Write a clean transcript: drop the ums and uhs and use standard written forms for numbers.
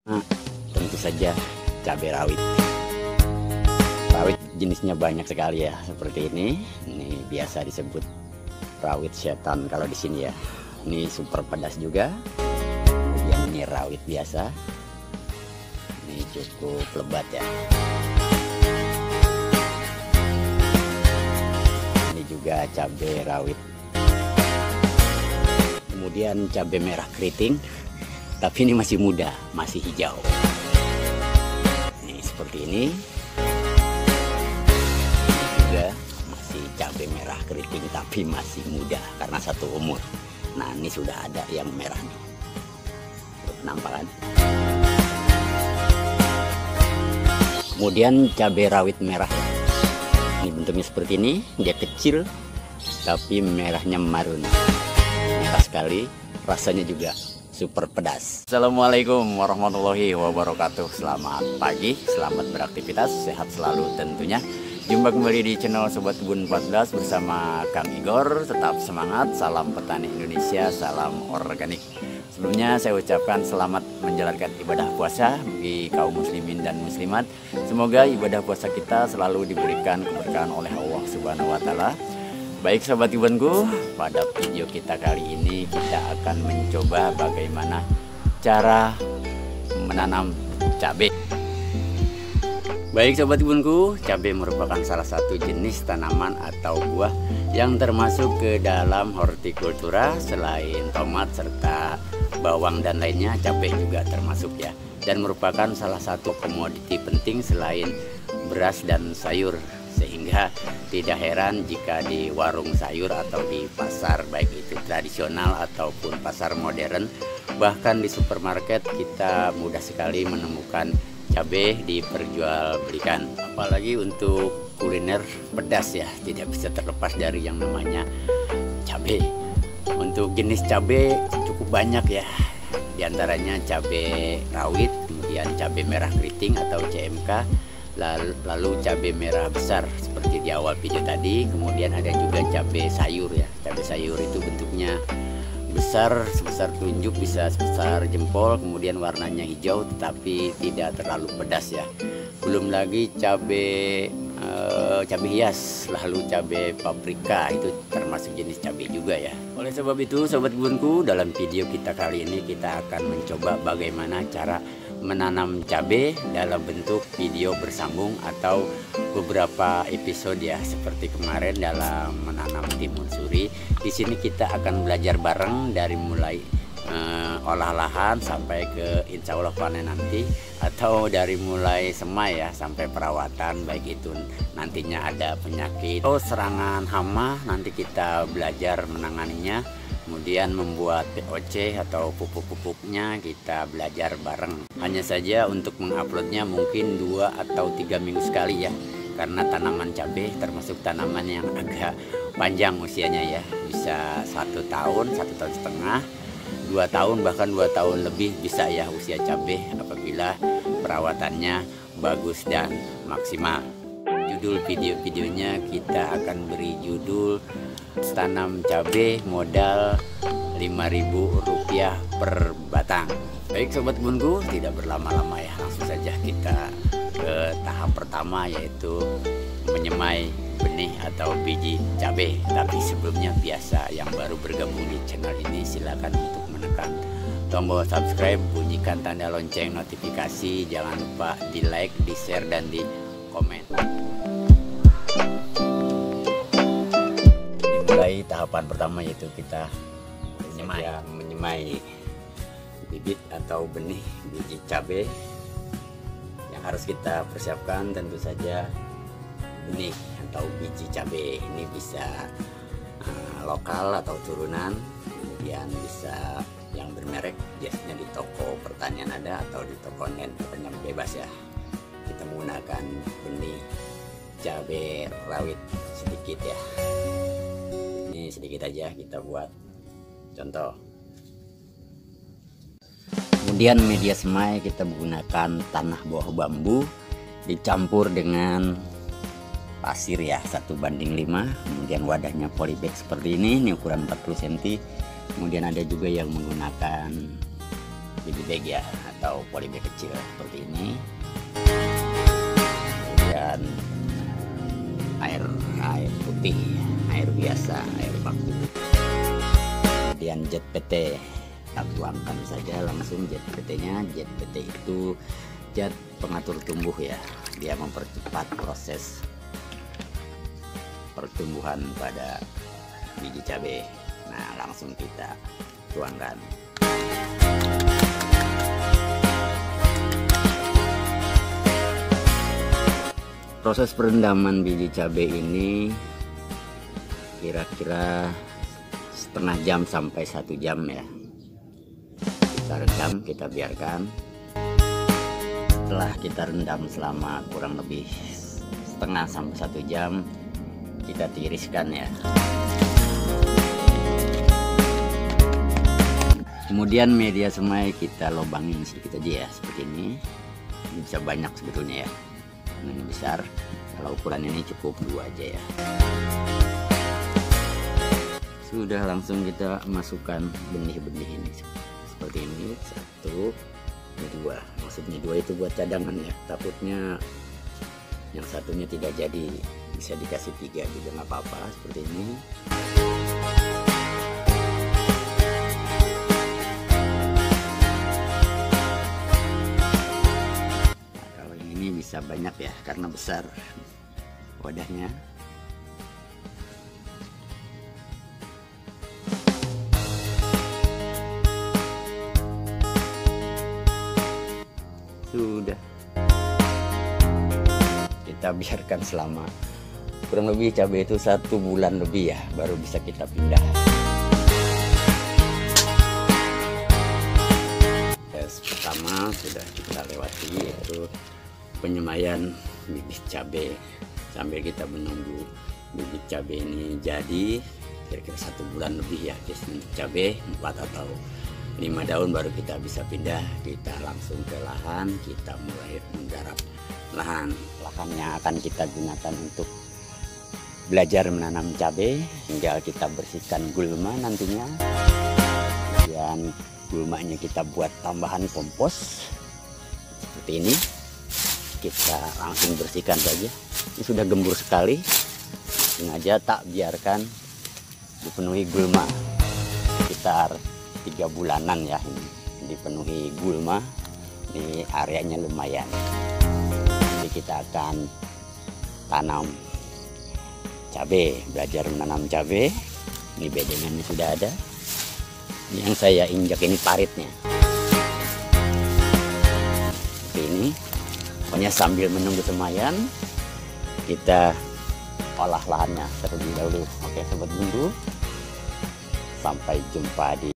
Nah, tentu saja cabai rawit. Rawit jenisnya banyak sekali ya, seperti ini. Ini biasa disebut rawit setan kalau di sini ya. Ini super pedas juga. Kemudian ini rawit biasa. Ini cukup lebat ya. Ini juga cabai rawit. Kemudian cabai merah keriting, tapi ini masih muda, masih hijau. Ini seperti ini. Ini juga masih cabai merah keriting, tapi masih muda karena satu umur. Nah, ini sudah ada yang merah nih. Penampakan. Kemudian cabai rawit merah. Ini bentuknya seperti ini, dia kecil, tapi merahnya marun. Merah sekali, rasanya juga super pedas. Assalamualaikum warahmatullahi wabarakatuh. Selamat pagi, selamat beraktivitas, sehat selalu tentunya. Jumpa kembali di channel Sobat Kebun 14 bersama Kang Igor. Tetap semangat, salam petani Indonesia, salam organik. Sebelumnya saya ucapkan selamat menjalankan ibadah puasa bagi kaum muslimin dan muslimat. Semoga ibadah puasa kita selalu diberikan keberkahan oleh Allah Subhanahu wa taala. Baik sahabat kebunku, pada video kita kali ini kita akan mencoba bagaimana cara menanam cabai. Baik sahabat kebunku, cabai merupakan salah satu jenis tanaman atau buah yang termasuk ke dalam hortikultura. Selain tomat serta bawang dan lainnya, cabai juga termasuk ya. Dan merupakan salah satu komoditi penting selain beras dan sayur. Sehingga tidak heran jika di warung sayur atau di pasar baik itu tradisional ataupun pasar modern, bahkan di supermarket kita mudah sekali menemukan cabai diperjualbelikan. Apalagi untuk kuliner pedas ya, tidak bisa terlepas dari yang namanya cabai. Untuk jenis cabai cukup banyak ya, diantaranya cabai rawit, kemudian cabai merah keriting atau CMK, lalu cabai merah besar seperti di awal video tadi. Kemudian ada juga cabai sayur ya. Cabai sayur itu bentuknya besar, sebesar telunjuk, bisa sebesar jempol, kemudian warnanya hijau tetapi tidak terlalu pedas ya. Belum lagi cabai hias, lalu cabai paprika, itu termasuk jenis cabai juga ya. Oleh sebab itu sobat kebunku, dalam video kita kali ini kita akan mencoba bagaimana cara menanam cabai dalam bentuk video bersambung atau beberapa episode ya, seperti kemarin dalam menanam timun suri. Di sini kita akan belajar bareng dari mulai olah lahan sampai ke insya Allah panen nanti, atau dari mulai semai ya sampai perawatan, baik itu nantinya ada penyakit atau serangan hama, nanti kita belajar menanganinya. Kemudian membuat POC atau pupuk-pupuknya kita belajar bareng. Hanya saja untuk menguploadnya mungkin 2 atau 3 minggu sekali ya, karena tanaman cabai termasuk tanaman yang agak panjang usianya ya, bisa 1 tahun, 1 tahun setengah, 2 tahun, bahkan 2 tahun lebih bisa ya usia cabai apabila perawatannya bagus dan maksimal. Judul video-videonya kita akan beri judul tanam cabai modal Rp5.000 per batang. Baik sobat kebunku, tidak berlama-lama ya, langsung saja kita ke tahap pertama, yaitu menyemai benih atau biji cabai. Tapi sebelumnya, biasa yang baru bergabung di channel ini silakan untuk menekan tombol subscribe, bunyikan tanda lonceng notifikasi, jangan lupa di like, di share, dan di komen. Mulai tahapan pertama, yaitu kita menyemai bibit atau benih biji cabai. Yang harus kita persiapkan tentu saja benih atau biji cabai. Ini bisa lokal atau turunan, kemudian bisa yang bermerek, biasanya di toko pertanian ada, atau di toko online bebas ya. Kita menggunakan benih cabai rawit sedikit ya. Sedikit aja kita buat contoh. Kemudian media semai kita menggunakan tanah bawah bambu dicampur dengan pasir ya, 1:5. Kemudian wadahnya polybag seperti ini ukuran 40 cm. Kemudian ada juga yang menggunakan biji bag ya, atau polybag kecil seperti ini. Kemudian air putih, air biasa, air baku. Kemudian jet PT, kita tuangkan saja langsung jet PT-nya. Jet PT itu zat pengatur tumbuh ya, dia mempercepat proses pertumbuhan pada biji cabai. Nah, langsung kita tuangkan. Proses perendaman biji cabai ini kira-kira setengah jam sampai 1 jam ya. Kita rendam, kita biarkan. Setelah kita rendam selama kurang lebih setengah sampai 1 jam, kita tiriskan ya. Kemudian media semai kita lubangin sedikit aja ya, seperti ini. Ini bisa banyak sebetulnya ya. Ini besar, kalau ukuran ini cukup 2 aja ya. Sudah, langsung kita masukkan benih-benih ini seperti ini. 1, 2, maksudnya 2 itu buat cadangan ya, takutnya yang satunya tidak jadi, bisa dikasih 3 juga nggak apa-apa, seperti ini. Bisa banyak ya karena besar wadahnya. Sudah, kita biarkan selama kurang lebih cabai itu 1 bulan lebih ya, baru bisa kita pindah. Tes pertama sudah kita lewati, yaitu penyemaian bibit cabai. Sambil kita menunggu bibit cabai ini jadi, kira-kira 1 bulan lebih ya, untuk cabai 4 atau 5 daun baru kita bisa pindah. Kita langsung ke lahan, kita mulai menggarap lahan. Lahannya akan kita gunakan untuk belajar menanam cabai. Tinggal kita bersihkan gulma nantinya. Dan gulmanya kita buat tambahan kompos seperti ini. Kita langsung bersihkan saja. Ini sudah gembur sekali, sengaja tak biarkan dipenuhi gulma. Sekitar 3 bulanan ya ini dipenuhi gulma. Di areanya lumayan. Jadi kita akan tanam cabai, belajar menanam cabai. Ini bedengannya sudah ada. Yang saya injak ini paritnya. Seperti ini. Pokoknya sambil menunggu semaian, kita olah lahannya terlebih dahulu. Oke sobat bundu, sampai jumpa di